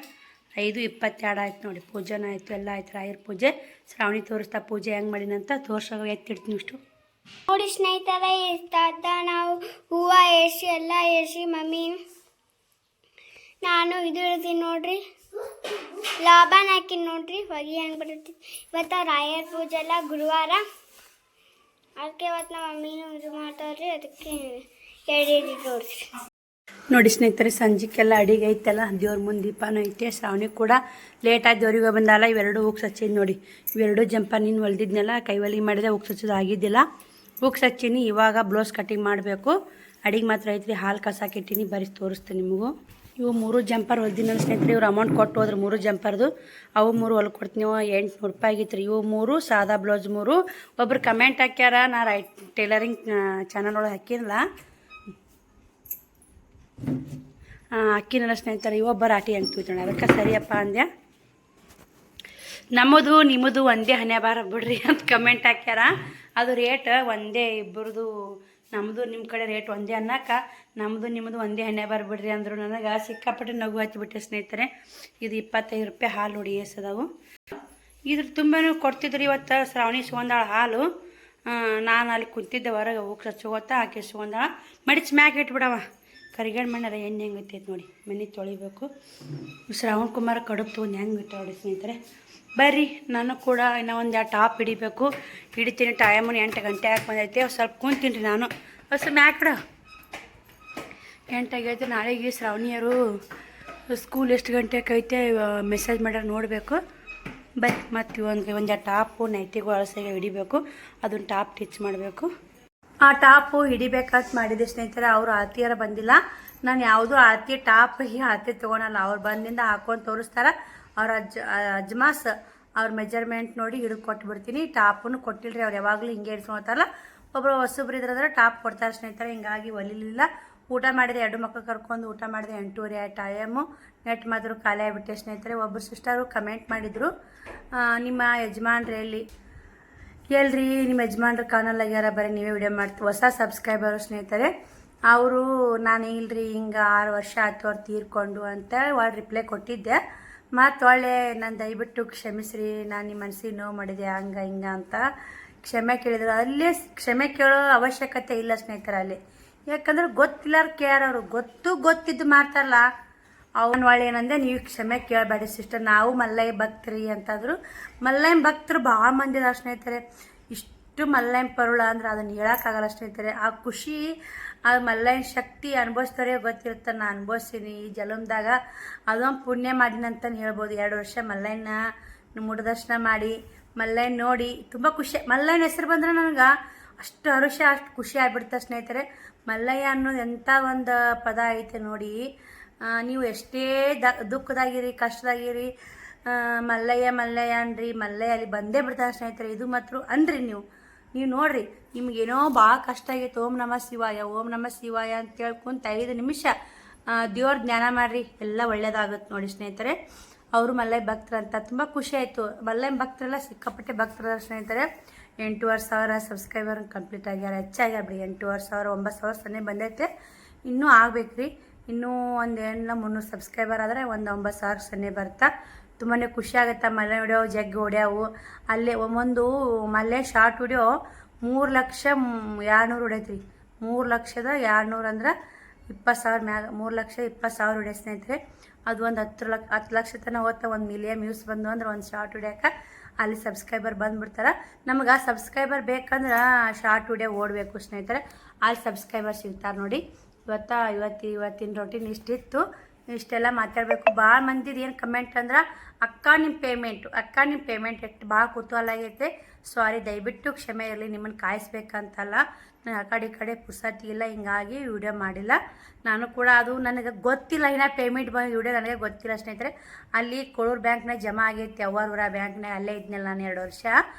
S1: 5:22 ಆಯ್ತು ನೋಡಿ. ಪೂಜೆನೂ ಆಯಿತು, ಎಲ್ಲ ಆಯ್ತು. ರಾಯರ ಪೂಜೆ ಶ್ರಾವಣಿ ತೋರಿಸ್ತಾ ಪೂಜೆ ಹೆಂಗೆ ಮಾಡಿನಂತ ತೋರ್ಸೋಕೆ ಎತ್ತಿಡ್ತೀನಿ ಇಷ್ಟು
S2: ನೋಡಿ ಸ್ನೇಹಿತರೆ. ಇಷ್ಟ ನಾವು ಹೂವು ಏರ್ಸಿ ಎಲ್ಲ ಏರ್ಸಿ ಮಮ್ಮಿ ನಾನು ಇದು ಹೇಳ್ತೀನಿ ನೋಡ್ರಿ. ಲಾಭನ ಹಾಕಿ ನೋಡ್ರಿ ಹೊಗೆ ಹೆಂಗೆ ಬರುತ್ತೆ. ಇವತ್ತು ರಾಯರ ಪೂಜೆ ಎಲ್ಲ ಗುರುವಾರ. ಅದಕ್ಕೆ ಇವತ್ತು ನಮ್ಮ ಮಮ್ಮಿನೂ ಇದು ಮಾಡ್ತಾವ್ರಿ. ಅದಕ್ಕೆ ಹೇಳಿದ್ರಿ ನೋಡ್ರಿ.
S1: ನೋಡಿ ಸ್ನೇಹಿತರೆ, ಸಂಜೆಗೆಲ್ಲ ಅಡಿಗೆ ಐತಲ್ಲ. ದೇವ್ರ ಮುಂದೆ ದೀಪನೂ ಐತೆ. ಶ್ರಾವಣಿ ಕೂಡ ಲೇಟಾಗಿ ದೇವ್ರಿಗೆ ಬಂದಲ್ಲ. ಇವೆರಡು ಉಕ್ಸ್ ಹಚ್ಚಿದ್ ನೋಡಿ. ಇವೆರಡು ಜಂಪ ನೀನು ಹೊಲ್ದಿದ್ನೆಲ್ಲ ಕೈವಲಿಗೆ ಮಾಡಿದೆ. ಉಕ್ಸ್ ಹಚ್ಚೋದು ಆಗಿದ್ದಿಲ್ಲ. ಉಕ್ಸ್ ಹಚ್ಚೀನಿ. ಇವಾಗ ಬ್ಲೌಸ್ ಕಟಿಂಗ್ ಮಾಡಬೇಕು. ಅಡಿಗೆ ಮಾತ್ರ ಐತ್ರಿ. ಹಾಲು ಕಸಾಕಿಟ್ಟಿನಿ. ಬರೀ ತೋರಿಸ್ತೀನಿ ನಿಮಗೂ. ಇವು 3 ಜಂಪರ್ ಹೊಲ್ದಿನ ಸ್ನೇಹಿತರೆ. ಇವ್ರು ಅಮೌಂಟ್ ಕೊಟ್ಟು ಹೋದ್ರೆ 3 ಜಂಪರ್ದು. ಅವು 3 ಹೊಲ್ಕೊಡ್ತೀನಿ. ಕೊಡ್ತೀನಿ. 800 ರೂಪಾಯಿ ಆಗಿತ್ತು ರೀ. ಇವು 3 ಸಾದಾ ಬ್ಲೌಸ್ 3. ಒಬ್ರು ಕಮೆಂಟ್ ಹಾಕ್ಯಾರ. ನಾ ಟೈಲರಿಂಗ್ ಚಾನಲ್ ಒಳಗೆ ಹಾಕಿರಲ್ಲ ಸ್ನೇಹಿತರೆ. ಇವೊಬ್ಬರು ಆಟಿ ಅಂತೀವಿ. ಅದಕ್ಕೆ ಸರಿಯಪ್ಪ ಅಂದ್ಯಾ. ನಮ್ಮದು ನಿಮ್ಮದು ಒಂದೇ ಹಣೆ ಬಾರ ಬಿಡ್ರಿ ಅಂತ ಕಮೆಂಟ್ ಹಾಕ್ಯಾರ. ಅದು ರೇಟ್ ಒಂದೇ. ಇಬ್ಬರದು ನಮ್ಮದು ನಿಮ್ಮ ಕಡೆ ರೇಟ್ ಒಂದೇ ಅನ್ನಕ್ಕೆ ನಮ್ಮದು ನಿಮ್ಮದು ಒಂದೇ ಹಣ್ಣೆ ಬರ್ಬಿಡ್ರಿ ಅಂದರು. ನನಗೆ ಸಿಕ್ಕಾಪಟ್ಟೆ ನಗು ಹಚ್ಚಿಬಿಟ್ಟೆ ಸ್ನೇಹಿತರೆ. ಇದು 25 ರೂಪಾಯಿ ಹಾಲು ನೋಡಿ ಎಸದವು. ಇದ್ರ ತುಂಬಾ ಕೊಡ್ತಿದ್ರು ಇವತ್ತು ಶ್ರಾವಣಿ ಸುಗಂಧಾಳ ಹಾಲು. ನಾನು ಅಲ್ಲಿ ಕುಂತಿದ್ದೆ ಹೊರಗೆ ಹೋಗಿ ಹಚ್ಕೋತಾ ಆಕೆ ಸುಗಂಧಾಳ ಮಡಿಚ್ ಮ್ಯಾಕೆ ಇಟ್ಬಿಡವ. ಕರಿಗಣ್ಣು ಮಣ್ಣರ ಎಣ್ಣೆ ಹೆಂಗೈತೈತೆ ನೋಡಿ, ಮನೆ ತೊಳಿಬೇಕು. ಶ್ರಾವಣ್ ಕುಮಾರ್ ಕಡುಬು ತೊಗೊಂಡು ಹೆಂಗೆ ಇಟ್ಟು ನೋಡಿ ಸ್ನೇಹಿತರೆ. ಬರ್ರಿ ನಾನು ಕೂಡ ಇನ್ನೂ ಒಂದು ಟಾಪ್ ಹಿಡಿಬೇಕು. ಹಿಡಿತೀನಿ. ಟೈಮು 8 ಗಂಟೆ ಯಾಕೆ ಬಂದೈತೆ. ಸ್ವಲ್ಪ ಕುಂತೀನಿ ರೀ ನಾನು. ಸ್ವಲ್ಪ ಮ್ಯಾಕಡ 8 ಆಗೈತೆ. ನಾಳೆಗೆ ಶ್ರಾವಣಿಯರು ಸ್ಕೂಲ್ ಎಷ್ಟು ಗಂಟೆಗೆ ಐತೆ ಮೆಸೇಜ್ ಮಾಡ್ಯಾರ ನೋಡಬೇಕು. ಬರೀ ಮತ್ತು ಒಂದು ಟಾಪು ನೈಟಿಗೂ ಅಳಸೆಗೆ ಹಿಡಿಬೇಕು. ಅದನ್ನು ಟಾಪ್ ಟಿಚ್ ಮಾಡಬೇಕು. ಆ ಟಾಪು ಹಿಡಿಬೇಕಂತ ಮಾಡಿದೆ ಸ್ನೇಹಿತರೆ. ಅವರು ಆರತಿಯರ ಬಂದಿಲ್ಲ. ನಾನು ಯಾವುದೂ ಆರತಿ ಟಾಪ್ ಆರತಿ ತೊಗೊಳಲ್ಲ. ಅವ್ರು ಬಂದಿಂದ ಹಾಕೊಂಡು ತೋರಿಸ್ತಾರೆ. ಅವ್ರ ಅಜ್ಮಾಸ್ ಅವ್ರ ಮೆಜರ್ಮೆಂಟ್ ನೋಡಿ ಹಿಡಿದು ಕೊಟ್ಬಿಡ್ತೀನಿ. ಟಾಪನ್ನು ಕೊಟ್ಟಿಲ್ರಿ. ಅವ್ರು ಯಾವಾಗಲೂ ಹಿಂಗೆ ಹಿಡ್ಸ್ಕೊತಾರಲ್ಲ. ಒಬ್ಬರು ಹೊಸಬ್ರು ಇದ್ರಾದ್ರೆ ಟಾಪ್ ಕೊಡ್ತಾರೆ ಸ್ನೇಹಿತರೆ. ಹಿಂಗಾಗಿ ಒಲಿಲಿಲ್ಲ. ಊಟ ಮಾಡಿದೆ. 2 ಮಕ್ಕಳು ಕರ್ಕೊಂಡು ಊಟ ಮಾಡಿದೆ. 8:30 ಆ ಟೈಮು. ನೆಟ್ ಮಾತ್ರ ಖಾಲಿ ಆಗಿಬಿಟ್ಟೆ ಸ್ನೇಹಿತರೆ. ಒಬ್ಬರು ಸಿಸ್ಟರು ಕಮೆಂಟ್ ಮಾಡಿದರು, ನಿಮ್ಮ ಯಜಮಾನ್ರು ಎಲ್ರಿ ನಿಮ್ಮ ಯಜಮಾನ್ರು ಕಾಣಲ್ಲಾಗ್ಯಾರ, ಬರೀ ನೀವೇ ವಿಡಿಯೋ ಮಾಡ್ತೀವಿ. ಹೊಸ ಸಬ್ಸ್ಕ್ರೈಬರು ಸ್ನೇಹಿತರೆ. ಅವರು ನಾನು ಇಲ್ರಿ ಹಿಂಗೆ 6 ವರ್ಷ ಆಯ್ತು ಅವ್ರು ತೀರ್ಕೊಂಡು ಅಂತ ಒಳ್ಳೆ ರಿಪ್ಲೈ ಕೊಟ್ಟಿದ್ದೆ. ಮತ್ತು ಒಳ್ಳೆ ನಾನು ದಯವಿಟ್ಟು ಕ್ಷಮಿಸ್ರಿ, ನಾನು ನಿಮ್ಮ ಮನಸ್ಸಿಗೆ ನೋವು ಮಾಡಿದೆ ಹಂಗೆ ಹಿಂಗೆ ಅಂತ ಕ್ಷಮೆ ಕೇಳಿದ್ರು. ಅಲ್ಲೇ ಕ್ಷಮೆ ಕೇಳೋ ಅವಶ್ಯಕತೆ ಇಲ್ಲ ಸ್ನೇಹಿತರೆ ಅಲ್ಲಿ. ಯಾಕಂದ್ರೆ ಗೊತ್ತಿಲ್ಲಾರ ಕೇಳೋರು ಗೊತ್ತಿದ್ದು ಮಾಡ್ತಾರಲ್ಲ. ಅವನ ಒಳ್ಳೆ ಏನಂದೆ, ನೀವು ಕ್ಷಮೆ ಕೇಳಬೇಡಿ ಸಿಸ್ಟರ್, ನಾವು ಮಲ್ಲಯ್ಯ ಭಕ್ತರಿ ಅಂತಂದ್ರು. ಮಲ್ಲಯ್ಯ ಭಕ್ತರು ಭಾಳ ಮಂದಿ ಇದಾರೆ ಸ್ನೇಹಿತರೆ. ಇಷ್ಟು ಮಲ್ಲಯ್ಯ ಪರುಳ ಅಂದ್ರೆ ಅದನ್ನು ಹೇಳೋಕ್ಕಾಗಲ್ಲ ಸ್ನೇಹಿತರೆ. ಆ ಖುಷಿ ಆ ಮಲ್ಲಯ್ಯನ ಶಕ್ತಿ ಅನುಭವಿಸ್ತಾರೆ ಗೊತ್ತಿರುತ್ತೆ. ನಾನು ಅನುಭವಿಸ್ತೀನಿ ಈ ಜಲಮ್ದಾಗ. ಅದೊಂದು ಪುಣ್ಯ ಮಾಡಿನಂತಂದು ಹೇಳ್ಬೋದು. 2 ವರ್ಷ ಮಲ್ಲಯ್ಯನ ಮುಡದರ್ಶನ ಮಾಡಿ ಮಲ್ಲಯ್ಯನ ನೋಡಿ ತುಂಬ ಖುಷಿ. ಮಲ್ಲಯ್ಯನ ಹೆಸರು ಬಂದ್ರೆ ನನಗೆ ಅಷ್ಟು ಹರುಷ, ಅಷ್ಟು ಖುಷಿ ಆಗ್ಬಿಡ್ತಾರೆ ಸ್ನೇಹಿತರೆ. ಮಲ್ಲಯ್ಯ ಅನ್ನೋದು ಎಂಥ ಒಂದು ಪದ ಐತೆ ನೋಡಿ. ನೀವು ಎಷ್ಟೇ ದುಃಖದಾಗಿರಿ, ಕಷ್ಟದಾಗಿರಿ, ಮಲ್ಲಯ್ಯ ಅನ್ರಿ, ಮಲ್ಲಯ್ಯ ಅಲ್ಲಿ ಬಂದೇ ಬಿಡ್ತಾರೆ ಸ್ನೇಹಿತರೆ. ಇದು ಮಾತ್ರ ಅನ್ರಿ ನೀವು ನೋಡ್ರಿ. ನಿಮ್ಗೇನೋ ಭಾಳ ಕಷ್ಟ ಆಗೈತೆ, ಓಂ ನಮಃ ಶಿವಾಯ ಅಂತ ಕೇಳ್ಕೊಂತ 5 ನಿಮಿಷ ದೇವ್ರ ಜ್ಞಾನ ಮಾಡ್ರಿ, ಎಲ್ಲ ಒಳ್ಳೇದಾಗುತ್ತೆ ನೋಡಿ ಸ್ನೇಹಿತರೆ. ಅವರು ಮಲ್ಲಯ್ಯ ಭಕ್ತರಂತ ತುಂಬ ಖುಷಿ ಆಯಿತು. ಮಲ್ಲಯ್ಯ ಭಕ್ತರೆಲ್ಲ ಸಿಕ್ಕಾಪಟ್ಟೆ ಭಕ್ತರ ಸ್ನೇಹಿತರೆ. 8,500 ಸಬ್ಸ್ಕ್ರೈಬರ್ ಕಂಪ್ಲೀಟ್ ಆಗ್ಯಾರ. ಹೆಚ್ಚಾಗ್ಯಾರ ಬಿಡಿ. 8,500 9,000 ಸೊನ್ನೆ ಬಂದೈತೆ. ಇನ್ನೂ ಆಗ್ಬೇಕ್ರಿ. ಇನ್ನೂ ಒಂದು 300 ಸಬ್ಸ್ಕ್ರೈಬರ್ ಆದರೆ ಒಂದು 9,000 ಸೊನ್ನೆ ಬರ್ತಾ ತುಂಬಾ ಖುಷಿ ಆಗುತ್ತೆ. ಮಲ್ಲೆ ವಿಡಿಯೋ ಜಗ್ಗಿ ಹೊಡ್ಯಾವು. ಅಲ್ಲೇ ಒಂದು ಮಲ್ಲೆ ಶಾರ್ಟ್ ವಿಡಿಯೋ 3,200,000 ಹೊಡೈತ್ರಿ. 3,200,000 ಅಂದ್ರೆ 20,000 ಮ್ಯಾಗ 3,20,000 ಹೊಡ್ಯ ಸ್ನೇಹಿತರೆ. ಅದು ಒಂದು 10 ಲಕ್ಷ ತನಕ ಹೋಗ್ತಾ 1 ಮಿಲಿಯನ್ ವ್ಯೂಸ್ ಬಂದು ಅಂದ್ರೆ ಒಂದು ಶಾರ್ಟ್ ವಿಡಿಯೋಕ್ಕೆ ಅಲ್ಲಿ ಸಬ್ಸ್ಕ್ರೈಬರ್ ಬಂದುಬಿಡ್ತಾರೆ. ನಮಗೆ ಆ ಸಬ್ಸ್ಕ್ರೈಬರ್ ಬೇಕಂದ್ರೆ ಶಾರ್ಟ್ ವಿಡಿಯೋ ಓಡಬೇಕು ಸ್ನೇಹಿತರೆ. ಅಲ್ಲಿ ಸಬ್ಸ್ಕ್ರೈಬರ್ ಸಿಗ್ತಾರೆ ನೋಡಿ. ಇವತ್ತಿನ ರೊಟೀನ್ ಇಷ್ಟಿತ್ತು. ಇಷ್ಟೆಲ್ಲ ಮಾತಾಡಬೇಕು. ಭಾಳ ಮಂದಿದು ಏನು ಕಮೆಂಟ್ ಅಂದ್ರೆ, ಅಕ್ಕ ನಿಮ್ಮ ಪೇಮೆಂಟ್ ಎಷ್ಟು ಭಾಳ ಕುತೂಹಲ ಆಗೈತೆ. ಸಾರಿ, ದಯವಿಟ್ಟು ಕ್ಷಮೆ ಇರಲಿ. ನಿಮ್ಮನ್ನು ಕಾಯಿಸ್ಬೇಕಂತಲ್ಲ, ನಾನು ಆ ಕಡೆ ಪುರ್ಸತಿ ಇಲ್ಲ, ಹಿಂಗಾಗಿ ವಿಡಿಯೋ ಮಾಡಿಲ್ಲ. ನಾನು ಕೂಡ ಅದು ನನಗೆ ಗೊತ್ತಿಲ್ಲ. ಇನ್ನು ಪೇಮೆಂಟ್ ಬಂದ ವಿಡಿಯೋ ನನಗೆ ಗೊತ್ತಿಲ್ಲ ಸ್ನೇಹಿತರೆ. ಅಲ್ಲಿ ಕೊಳೂರು ಬ್ಯಾಂಕ್ನಾಗ ಜಮಾ ಆಗೈತಿ. ಅವ್ವರ ಬ್ಯಾಂಕ್ನಾಗ ಅಲ್ಲೇ ಇದ್ನಲ್ಲ ನಾನು 2 ವರ್ಷ.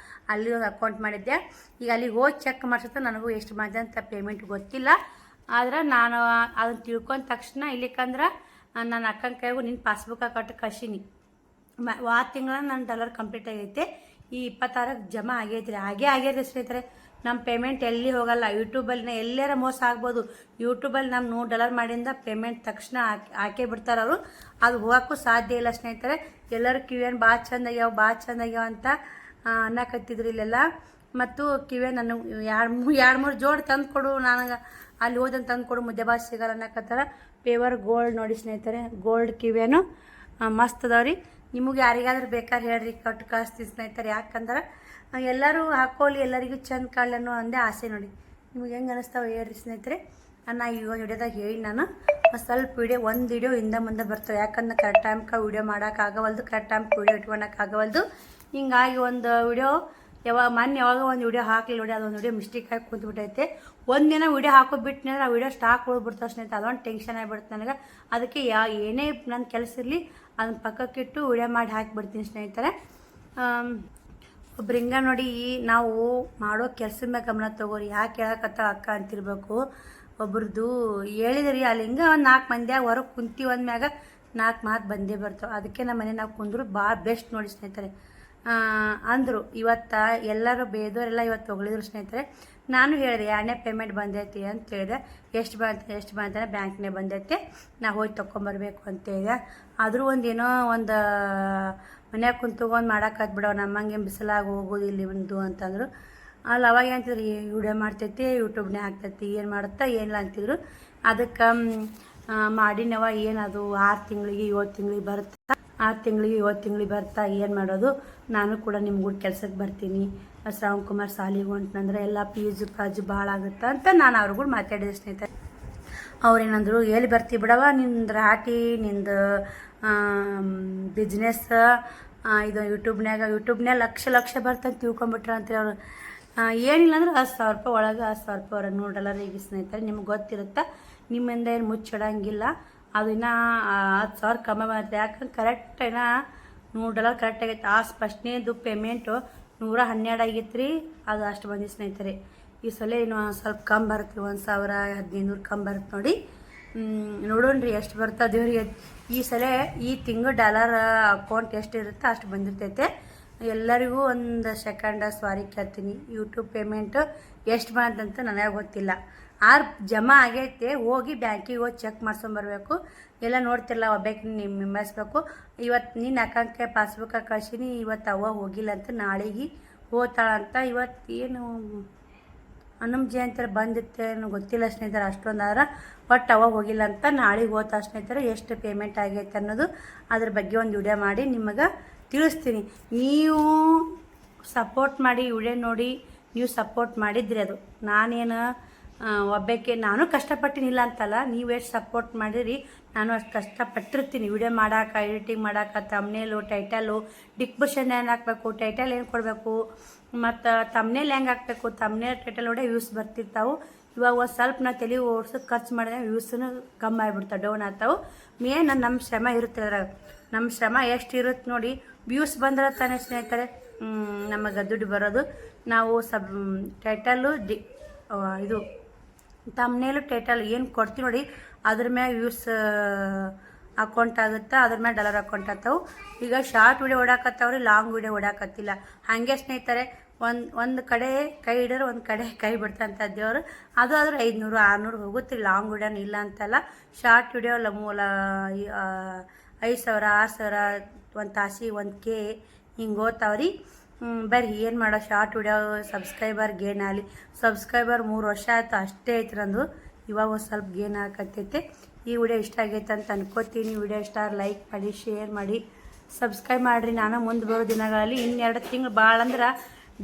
S1: ಅಲ್ಲಿ ಒಂದು ಅಕೌಂಟ್ ಮಾಡಿದ್ದೆ. ಈಗ ಅಲ್ಲಿಗೆ ಹೋಗಿ ಚೆಕ್ ಮಾಡಿಸುತ್ತೆ. ನನಗೂ ಎಷ್ಟು ಮಾಡಿದೆ ಅಂತ ಪೇಮೆಂಟ್ ಗೊತ್ತಿಲ್ಲ. ಆದ್ರೆ ನಾನು ಅದನ್ನು ತಿಳ್ಕೊಂಡ ತಕ್ಷಣ ಇಲ್ಲಿಕಂದ್ರೆ ನನ್ನ ಅಕ್ಕನ ಕೈಗೂ ನಿನ್ನ ಪಾಸ್ಬುಕ್ ಕೊಟ್ಟು ಕಳ್ಸೀನಿ. ತಿಂಗಳ ನನ್ನ $1 ಕಂಪ್ಲೀಟ್ ಆಗೈತೆ. ಈ 26ಕ್ಕೆ ಜಮಾ ಆಗೈತ್ರಿ. ಆಗೈತೆ ಸ್ನೇಹಿತರೆ. ನಮ್ಮ ಪೇಮೆಂಟ್ ಎಲ್ಲಿ ಹೋಗಲ್ಲ. ಯೂಟ್ಯೂಬಲ್ಲಿ ಎಲ್ಲಾರ ಮೋಸ ಆಗ್ಬೋದು. ಯೂಟ್ಯೂಬಲ್ಲಿ ನಮ್ಮ $100 ಮಾಡಿಂದ ಪೇಮೆಂಟ್ ತಕ್ಷಣ ಹಾಕೇ ಬಿಡ್ತಾರೆ ಅವರು. ಅದು ಹೋಗೋಕ್ಕೂ ಸಾಧ್ಯ ಇಲ್ಲ ಸ್ನೇಹಿತರೆ. ಎಲ್ಲರೂ ಕಿವಿಯನ್ನು ಭಾಳ ಚಂದ ಆಗ್ಯಾವ ಅಂತ ಅನ್ನಕತ್ತಿದ್ರು ಇಲ್ಲೆಲ್ಲ. ಮತ್ತು ಕಿವಿಯ ನನಗೆ 2-3 ಜೋಡಿ ತಂದು ಕೊಡು, ನನಗೆ ಅಲ್ಲಿ ಹೋದಂತ ತಂದು ಕೊಡು, ಮುದ್ದೆ ಭಾಷೆ ಸಿಗಲ್ಲ ಅನ್ನಕತ್ತಾರ. ಪೇವರ್ ಗೋಲ್ಡ್ ನೋಡಿ ಸ್ನೇಹಿತರೆ. ಗೋಲ್ಡ್ ಕಿವಿಯನು ಮಸ್ತ್ ಅದಾವ್ರಿ. ನಿಮಗೆ ಯಾರಿಗಾದ್ರೂ ಬೇಕಾದ್ರೆ ಹೇಳ್ರಿ, ಕೊಟ್ಟು ಕಳಿಸ್ತೀವಿ ಸ್ನೇಹಿತರೆ. ಯಾಕಂದ್ರೆ ಎಲ್ಲರೂ ಹಾಕೊಳ್ಳಿ, ಎಲ್ಲರಿಗೂ ಚಂದ ಕಾಣಲಿ ಅನ್ನೋ ಒಂದೇ ಆಸೆ ನೋಡಿ. ನಿಮ್ಗೆ ಹೆಂಗೆ ಅನ್ನಿಸ್ತಾವೆ ಹೇಳ್ರಿ ಸ್ನೇಹಿತರೆ. ನಾ ಈ ವಿಡಿಯೋದಾಗ ಹೇಳಿ ನಾನು ಸ್ವಲ್ಪ ಒಂದು ವಿಡಿಯೋ ಹಿಂದೆ ಮುಂದೆ ಬರ್ತವೆ. ಯಾಕಂದ್ರೆ ಕರೆಕ್ಟ್ ಟೈಮ್ಗೆ ವಿಡಿಯೋ ಮಾಡೋಕ್ಕಾಗವಲ್ದು, ಕರೆಕ್ಟ್ ಟೈಮ್ಗೆ ವಿಡಿಯೋ ಇಟ್ಕೊಳಕ್ಕಾಗವಲ್ದು. ಹಿಂಗಾಗಿ ಒಂದು ವಿಡಿಯೋ ಯಾವಾಗ ಒಂದು ವಿಡಿಯೋ ಹಾಕಲಿ ನೋಡಿ, ಅದೊಂದು ವಿಡಿಯೋ ಮಿಸ್ಟೇಕ್ ಆಗಿ ಕೂತ್ಬಿಟ್ಟೈತೆ. ಒಂದಿನ ವಿಡಿಯೋ ಹಾಕೋಬಿಟ್ನಿ ಅಂದ್ರೆ ಆ ವಿಡಿಯೋ ಸ್ಟಾಕ್ ಉಳ್ಬಿಡ್ತಾವೆ ಸ್ನೇಹಿತರೆ. ಅದೊಂದು ಟೆನ್ಷನ್ ಆಗಿಬಿಡುತ್ತೆ ನನಗೆ. ಅದಕ್ಕೆ ಏನೇ ನನ್ನ ಕೆಲಸ ಇರಲಿ ಅದನ್ನ ಪಕ್ಕಕ್ಕಿಟ್ಟು ವಿಡಿಯೋ ಮಾಡಿ ಹಾಕಿಬಿಡ್ತೀನಿ ಸ್ನೇಹಿತರೆ. ಒಬ್ರಿಂಗ ನೋಡಿ, ನಾವು ಮಾಡೋ ಕೆಲಸದ ಮೇಲೆ ಗಮನ ತಗೋರಿ. ಯಾಕೆ ಹೇಳಕತ್ತ ಅಕ್ಕ ಅಂತಿರ್ಬೇಕು. ಒಬ್ರದ್ದು ಹೇಳಿದ್ರಿ ಅಲ್ಲಿ ಹಿಂಗೆ ಒಂದು 4 ಮಂದಿಯಾಗ ಹೊರಗೆ ಕುಂತೀವಿ ಅಂದ್ಮ್ಯಾಗ 4 ಮಾತು ಬಂದೇ ಬರ್ತಾವೆ. ಅದಕ್ಕೆ ನಮ್ಮ ಮನೆ ನಾವು ಕುಂದ್ರು ಭಾಳ ಬೆಸ್ಟ್ ನೋಡಿ ಸ್ನೇಹಿತರೆ. ಅಂದರು. ಇವತ್ತು ಎಲ್ಲರೂ ಬೇದವರೆಲ್ಲ ಇವತ್ತು ಹೊಗಳಿದ್ರು ಸ್ನೇಹಿತರೆ. ನಾನು ಹೇಳಿದೆ 2ನೇ ಪೇಮೆಂಟ್ ಬಂದೈತಿ ಅಂತ ಹೇಳಿದೆ. ಎಷ್ಟು ಬಂತ ಬ್ಯಾಂಕ್ನೇ ಬಂದೈತೆ, ನಾ ಹೋಗಿ ತೊಗೊಂಬರ್ಬೇಕು ಅಂತ ಹೇಳಿದೆ. ಆದರೂ ಒಂದೇನೋ ಒಂದು ಮನ್ಯಾಗ ಕುಂತ್ಕೊಂಡು ಮಾಡೋಕ್ಕಾದ್ ಬಿಡೋ, ನಮ್ಮಂಗೆ ಬಿಸಿಲಾಗಿ ಹೋಗೋದಿಲ್ಲ ಒಂದು ಅಂತಂದರು. ಅಲ್ಲಿ ಅವಾಗ ಅಂತಿದ್ರು ವಿಡಿಯೋ ಮಾಡ್ತೈತಿ, ಯೂಟ್ಯೂಬ್ನೇ ಹಾಕ್ತೈತಿ, ಏನು ಮಾಡುತ್ತಾ ಏನಿಲ್ಲ ಅಂತಿದ್ರು. ಅದಕ್ಕೆ ಮಾಡಿನವ ಏನದು 6 ತಿಂಗಳಿಗೆ 7 ತಿಂಗಳಿಗೆ ಬರುತ್ತೆ, 6 ತಿಂಗಳಿಗೆ 7 ತಿಂಗಳಿಗೆ ಬರ್ತಾ ಏನು ಮಾಡೋದು, ನಾನು ಕೂಡ ನಿಮ್ಮ ಕೂಡ ಕೆಲ್ಸಕ್ಕೆ ಬರ್ತೀನಿ, ಶ್ರಾವಣ್ ಕುಮಾರ್ ಸಾಲಿಗೆ ಹೊಂಟ್ನಂದ್ರೆ ಎಲ್ಲ ಫೀಸು ಕಾಜು ಭಾಳ ಆಗುತ್ತೆ ಅಂತ ನಾನು ಅವ್ರಿಗೂ ಮಾತಾಡಿದೆ ಸ್ನೇಹಿತರೆ. ಅವ್ರೇನಂದ್ರು ಎಲ್ಲಿ ಬರ್ತೀವಿ ಬಿಡವ, ನಿಂದು ರಾಟಿ ನಿಂದು ಬಿಸ್ನೆಸ್ ಇದು ಯೂಟ್ಯೂಬ್ನ್ಯಾಗ ಲಕ್ಷ ಬರ್ತಂತ ತಿಳ್ಕೊಂಬಿಟ್ರ ಅಂತೇಳಿ ಅವರು. ಏನಿಲ್ಲ ಅಂದ್ರೆ 10,000 ರೂಪಾಯಿ ಒಳಗೆ 10,000 ರೂಪಾಯಿ ಅವ್ರ $100 ಈಗ ಸ್ನೇಹಿತರೆ. ನಿಮ್ಗೆ ಗೊತ್ತಿರುತ್ತೆ, ನಿಮ್ಮಿಂದ ಏನು ಮುಚ್ಚಿಡಂಗಿಲ್ಲ. ಅದು ಇನ್ನೂ 10,000 ಕಮ್ಮಿ ಬರುತ್ತೆ. ಯಾಕಂದ್ರೆ ಕರೆಕ್ಟ್ ಇನ್ನೂ $100 ಕರೆಕ್ಟ್ ಆಗೈತೆ. ಫಸ್ಟ್ನೇದು ಪೇಮೆಂಟು 112 ಆಗಿತ್ತು ರೀ, ಅದು ಅಷ್ಟು ಬಂದಿದೆ ಸ್ನೇಹಿತರೆ. ಈ ಸಲ ಇನ್ನೂ ಸ್ವಲ್ಪ ಕಮ್ಮಿ ಬರುತ್ತೆ, 1,000-1,500 ಕಮ್ಮಿ ಬರುತ್ತೆ ನೋಡಿ. ನೋಡೋಣ್ರಿ ಎಷ್ಟು ಬರ್ತದೆ ದೇವ್ರಿಗೆ. ಈ ಸಲ ಈ ತಿಂಗಳು ಡಾಲರ್ ಅಕೌಂಟ್ ಎಷ್ಟು ಇರುತ್ತೆ ಅಷ್ಟು ಬಂದಿರ್ತೈತೆ. ಎಲ್ಲರಿಗೂ ಒಂದು ಸಾರಿ ಕೇಳ್ತೀನಿ, ಯೂಟ್ಯೂಬ್ ಪೇಮೆಂಟು ಎಷ್ಟು ಬಂತಂತ ನನಗೆ ಗೊತ್ತಿಲ್ಲ. ಜಮಾ ಆಗೈತೆ, ಹೋಗಿ ಬ್ಯಾಂಕಿಗೆ ಹೋಗಿ ಚೆಕ್ ಮಾಡ್ಸ್ಕೊಂಬರ್ಬೇಕು. ಎಲ್ಲ ನೋಡ್ತಿರಲ್ಲ, ಒಬ್ಬಕ್ಕೆ ನಿಂಬಸ್ಬೇಕು. ಇವತ್ತು ನಿನ್ನ ಅಕ್ಕಂಗೆ ಪಾಸ್ಬುಕ್ ಕಳ್ಸೀನಿ, ಇವತ್ತು ಅವ್ವ ಹೋಗಿಲ್ಲ ಅಂತ ನಾಳೆಗೆ ಹೋಗ್ತಾಳಂತ. ಇವತ್ತು ಏನು ಹನುಮ ಜಯಂತಿ ಬಂದಿತ್ತೆ ಗೊತ್ತಿಲ್ಲ ಸ್ನೇಹಿತರೆ, ಅಷ್ಟೊಂದಾದ್ರೆ ಒಟ್ಟು ಅವಾಗ ಹೋಗಿಲ್ಲ ಅಂತ. ನಾಳೆಗೆ ಹೋಗ್ತಾ ಸ್ನೇಹಿತರೆ ಎಷ್ಟು ಪೇಮೆಂಟ್ ಆಗೈತೆ ಅನ್ನೋದು ಅದ್ರ ಬಗ್ಗೆ ಒಂದು ವಿಡಿಯೋ ಮಾಡಿ ನಿಮಗೆ ತಿಳಿಸ್ತೀನಿ. ನೀವು ಸಪೋರ್ಟ್ ಮಾಡಿ ವಿಡಿಯೋ ನೋಡಿ, ನೀವು ಸಪೋರ್ಟ್ ಮಾಡಿದ್ರಿ ಅದು. ನಾನೇನು ಒಬ್ಬಕ್ಕೆ ನಾನು ಕಷ್ಟಪಟ್ಟಿನಿಲ್ಲ ಅಂತಲ್ಲ, ನೀವು ಎಷ್ಟು ಸಪೋರ್ಟ್ ಮಾಡಿರಿ ನಾನು ಅಷ್ಟು ಕಷ್ಟಪಟ್ಟಿರ್ತೀನಿ. ವಿಡಿಯೋ ಮಾಡೋಕೆ, ಎಡಿಟಿಂಗ್ ಮಾಡೋಕೆ, ತಮ್ನೇಲು, ಟೈಟಲು, ಡಿಸ್ಕ್ರಿಪ್ಷನ್ ಏನು ಹಾಕಬೇಕು, ಟೈಟಲ್ ಏನು ಕೊಡಬೇಕು, ಮತ್ತು ತಮ್ನೇಲ್ ಹೆಂಗೆ ಹಾಕಬೇಕು, ತಮ್ನೇಲ್ ಟೈಟಲ್ ನೋಡಿ ವ್ಯೂಸ್ ಬರ್ತಿರ್ತಾವೆ. ಇವಾಗ ಒಂದು ಸ್ವಲ್ಪ ನಾವು ತಲೆ ಓಡಿಸೋಕೆ ಖರ್ಚು ಮಾಡಿದ್ರೆ ವ್ಯೂಸನ್ನು ಕಮ್ಮಿ ಆಗಿಬಿಡ್ತಾವೆ, ಡೌನ್ ಆಗ್ತಾವೆ. ಮೇನ್ ನಮ್ಮ ಶ್ರಮ ಇರುತ್ತೆ ಅದ್ರಾಗ. ನಮ್ಮ ಶ್ರಮ ಎಷ್ಟು ಇರುತ್ತೆ ನೋಡಿ, ವ್ಯೂಸ್ ಬಂದ್ರೆ ತಾನೇ ಸ್ನೇಹಿತರೆ ನಮಗೆ ದುಡ್ಡು ಬರೋದು. ನಾವು ಟೈಟಲ್ಲು ಇದು ತಮ್ನೇಲು ಟೈಟಲ್ ಏನು ಕೊಡ್ತೀವಿ ನೋಡಿ, ಅದ್ರ ಮ್ಯಾಗ ವ್ಯೂಸ್ ಅಕೌಂಟ್ ಆಗುತ್ತೆ, ಅದ್ರ ಮೇಲೆ ಡಾಲರ್ ಅಕೌಂಟ್ ಆಗ್ತಾವೆ. ಈಗ ಶಾರ್ಟ್ ವಿಡಿಯೋ ಓಡಾಕತ್ತಾವ್ರಿ, ಲಾಂಗ್ ವಿಡಿಯೋ ಓಡಾಕತ್ತಿಲ್ಲ. ಹಾಗೆ ಸ್ನೇಹಿತರೆ ಒಂದು ಕಡೆ ಕೈ ಹಿಡಿದ್ರೆ ಒಂದು ಕಡೆ ಕೈ ಬಿಡ್ತಂತ ದೇವರು. ಅದು ಆದ್ರೆ 500-600 ಹೋಗುತ್ತೆ. ಲಾಂಗ್ ವಿಡಿಯೋನ ಇಲ್ಲ ಅಂತಲ್ಲ, ಶಾರ್ಟ್ ವಿಡಿಯೋ 5,000 6,000 ಒಂದು ತಾಸಿಗೆ 1K ಹಿಂಗೆ ಓದ್ತಾವ್ರಿ. ಬರ್ರಿ ಏನು ಮಾಡೋ, ಶಾರ್ಟ್ ವಿಡಿಯೋ ಸಬ್ಸ್ಕ್ರೈಬರ್ ಗೇನ್ ಆಗಲಿ. ಸಬ್ಸ್ಕ್ರೈಬರ್ 3 ವರ್ಷ ಆಯ್ತು ಅಷ್ಟೇ ಐತೆ ನಂದು. ಇವಾಗ ಒಂದು ಸ್ವಲ್ಪ ಗೇನ್ ಹಾಕತ್ತೈತೆ. ಈ ವಿಡಿಯೋ ಇಷ್ಟ ಆಗೈತೆ ಅಂತ ಅನ್ಕೋತೀನಿ. ವಿಡಿಯೋ ಇಷ್ಟ ಲೈಕ್ ಮಾಡಿ, ಶೇರ್ ಮಾಡಿ, ಸಬ್ಸ್ಕ್ರೈಬ್ ಮಾಡಿರಿ. ನಾನು ಮುಂದೆ ಬರೋ ದಿನಗಳಲ್ಲಿ 2 ತಿಂಗಳು ಭಾಳ ಅಂದ್ರೆ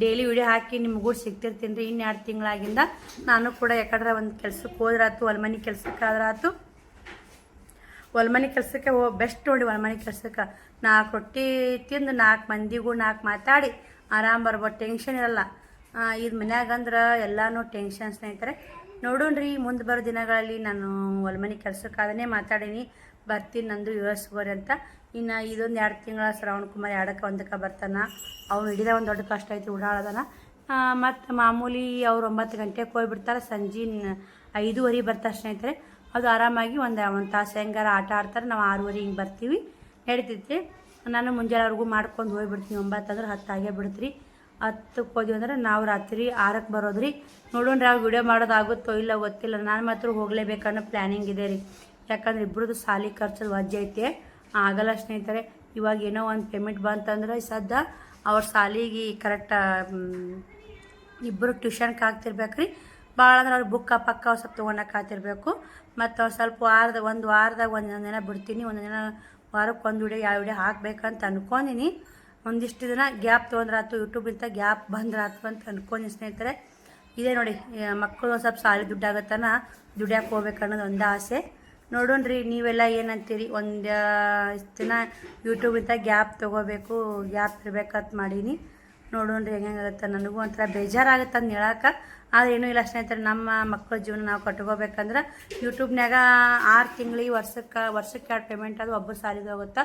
S1: ಡೈಲಿ ವಿಡಿಯೋ ಹಾಕಿ ನಿಮ್ಗೂ ಸಿಗ್ತಿರ್ತೀನಿ ರೀ. 2 ತಿಂಗಳಾಗಿಂದ ನಾನು ಕೂಡ ಯಾಕಂದ್ರೆ ಒಂದು ಕೆಲ್ಸಕ್ಕೆ ಹೋದ್ರಾತು, ಹೊಲ್ಮನೆ ಕೆಲ್ಸಕ್ಕೆ ಆದ್ರಾತು. ಹೊಲ್ಮನೆ ಕೆಲಸಕ್ಕೆ ಬೆಸ್ಟ್ ನೋಡಿ. ಹೊಲ್ಮನೆ ಕೆಲಸಕ್ಕೆ 4 ರೊಟ್ಟಿ ತಿಂದು 4 ಮಂದಿಗೂ 4 ಮಾತಾಡಿ ಆರಾಮ್ ಬರ್ಬೋದು, ಟೆನ್ಷನ್ ಇರಲ್ಲ. ಇದು ಮನ್ಯಾಗ ಅಂದ್ರೆ ಎಲ್ಲನೂ ಟೆನ್ಷನ್ ಸ್ನೇಹಿತರೆ. ನೋಡೋಣ್ರಿ ಮುಂದೆ ಬರೋ ದಿನಗಳಲ್ಲಿ ನಾನು ಹೊಲ್ಮನೆ ಕೆಲಸಕ್ಕೆ ಅದನ್ನೇ ಮಾತಾಡೀನಿ, ಬರ್ತೀನಿ ನಂದು US ಹೋರಿ ಅಂತ. ಇನ್ನು ಇದೊಂದು 2 ತಿಂಗಳ ಶ್ರಾವಣ್ ಕುಮಾರ್ 2ಕ್ಕೆ 1ಕ್ಕೆ ಬರ್ತಾನೆ. ಅವ್ನು ಹಿಡಿದ ಒಂದು ದೊಡ್ಡ ಕಷ್ಟ ಐತಿ, ಉಡಾಳದನ. ಮತ್ತು ಮಾಮೂಲಿ ಅವ್ರು 9 ಗಂಟೆಗೆ ಹೋಗ್ಬಿಡ್ತಾರೆ, ಸಂಜೆ 5:15 ಬರ್ತಾರೆ ಸ್ನೇಹಿತರೆ. ಅದು ಆರಾಮಾಗಿ ಒಂದು ತಾಸು ಹೆಂಗಾರ ಆಟ ಆಡ್ತಾರೆ. ನಾವು 6:15 ಹಿಂಗೆ ಬರ್ತೀವಿ, ನಡೀತೈತಿ. ನಾನು ಮುಂಜಾನೆವರೆಗೂ ಮಾಡ್ಕೊಂಡು ಹೋಗ್ಬಿಡ್ತೀನಿ. 9 ಅಂದ್ರೆ 10 ಆಗೇ ಬಿಡ್ತೀರಿ. 10ಕ್ಕೆ ಹೋದ್ವಿ ಅಂದ್ರೆ ನಾವು ರಾತ್ರಿ 6ಕ್ಕೆ ಬರೋದ್ರಿ. ನೋಡೋಣ್ರಿ ಆ ವಿಡಿಯೋ ಮಾಡೋದಾಗುತ್ತೋ ಇಲ್ಲ ಗೊತ್ತಿಲ್ಲ. ನಾನು ಮಾತ್ರ ಹೋಗಲೇಬೇಕನ್ನೋ ಪ್ಲ್ಯಾನಿಂಗ್ ಇದೆ ರೀ. ಯಾಕಂದ್ರೆ ಇಬ್ಬರದು ಸಾಲಿ ಖರ್ಚು ವಜ್ಜೆ ಐತೆ, ಆಗಲ್ಲ ಸ್ನೇಹಿತರೆ. ಇವಾಗ ಏನೋ ಒಂದು ಪೇಮೆಂಟ್ ಬಂತಂದ್ರೆ ಸದ್ದ ಅವ್ರ ಸಾಲಿಗೆ ಕರೆಕ್ಟ್ ಇಬ್ಬರು ಟ್ಯೂಷನ್ಗೆ ಹಾಕ್ತಿರ್ಬೇಕು ರೀ. ಭಾಳ ಅಂದ್ರೆ ಅವ್ರು ಬುಕ್ಕ ಪಕ್ಕ ಸ್ವಲ್ಪ ತೊಗೊಳಕ್ಕೆ ಹಾತಿರ್ಬೇಕು. ಮತ್ತು ಸ್ವಲ್ಪ ಒಂದು ವಾರದಾಗ ಒಂದೊಂದು ದಿನ ಬಿಡ್ತೀನಿ, ಒಂದೊಂದು ದಿನ ವಾರಕ್ಕೆ 1 ವಿಡಿಯೋ 2 ವಿಡಿಯೋ ಹಾಕ್ಬೇಕಂತ ಅಂದ್ಕೊಂಡಿನಿ. ಒಂದಿಷ್ಟು ದಿನ ಗ್ಯಾಪ್ ತೊಗೊಂಡ್ರಾತು, ಯೂಟ್ಯೂಬಿಂದ ಗ್ಯಾಪ್ ಬಂದ್ರಾತು ಅಂತ ಅಂದ್ಕೊಂಡಿನಿ ಸ್ನೇಹಿತರೆ. ಇದೇ ನೋಡಿ, ಮಕ್ಕಳು ಒಂದು ಸ್ವಲ್ಪ ಸಾಲಿ ದುಡ್ಡಾಗತ್ತನ ದುಡ್ಯಾಕೆ ಹೋಗ್ಬೇಕು ಅನ್ನೋದು ಒಂದು ಆಸೆ. ನೋಡೋಣ್ರಿ ನೀವೆಲ್ಲ ಏನಂತೀರಿ. ಒಂದು ದಿನ ಯೂಟ್ಯೂಬಿಂದ ಗ್ಯಾಪ್ ತೊಗೋಬೇಕು, ಗ್ಯಾಪ್ ಇರ್ಬೇಕಂತ ಮಾಡೀನಿ. ನೋಡೋಣ್ರಿ ಹೆಂಗಾಗುತ್ತೆ. ನನಗೂ ಒಂಥರ ಬೇಜಾರಾಗುತ್ತೆ ಅಂತ ಹೇಳಕ್ಕೆ, ಆದರೆ ಏನೂ ಇಲ್ಲ ಸ್ನೇಹಿತರೆ. ನಮ್ಮ ಮಕ್ಕಳ ಜೀವನ ನಾವು ಕಟ್ಕೋಬೇಕಂದ್ರೆ ಯೂಟ್ಯೂಬ್ನಾಗ 6 ತಿಂಗಳಿಗೆ ವರ್ಷಕ್ಕೆ 2 ಪೇಮೆಂಟ್ ಅದು ಒಬ್ಬರು ಸಾಲಿದು ಹೋಗುತ್ತೆ.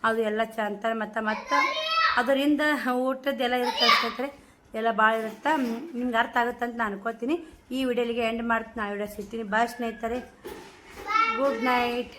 S1: ಅದು ಎಲ್ಲ ಅಂತಾರೆ. ಮತ್ತು ಅದರಿಂದ ಊಟದ್ದೆಲ್ಲ ಇರುತ್ತೆ ಸ್ನೇಹಿತರೆ, ಎಲ್ಲ ಭಾಳ ಇರುತ್ತೆ. ನಿಮ್ಗೆ ಅರ್ಥ ಆಗುತ್ತೆ ಅಂತ ನಾನು ಅನ್ಕೋತೀನಿ. ಈ ವಿಡಿಯೋಲಿಗೆ ಎಂಡ್ ಮಾಡ್ತೀನಿ. ಆ ವಿಡಿಯೋ ಸಿಗ್ತೀನಿ. ಬಾಯ್ ಸ್ನೇಹಿತರೆ, ಗುಡ್ ನೈಟ್.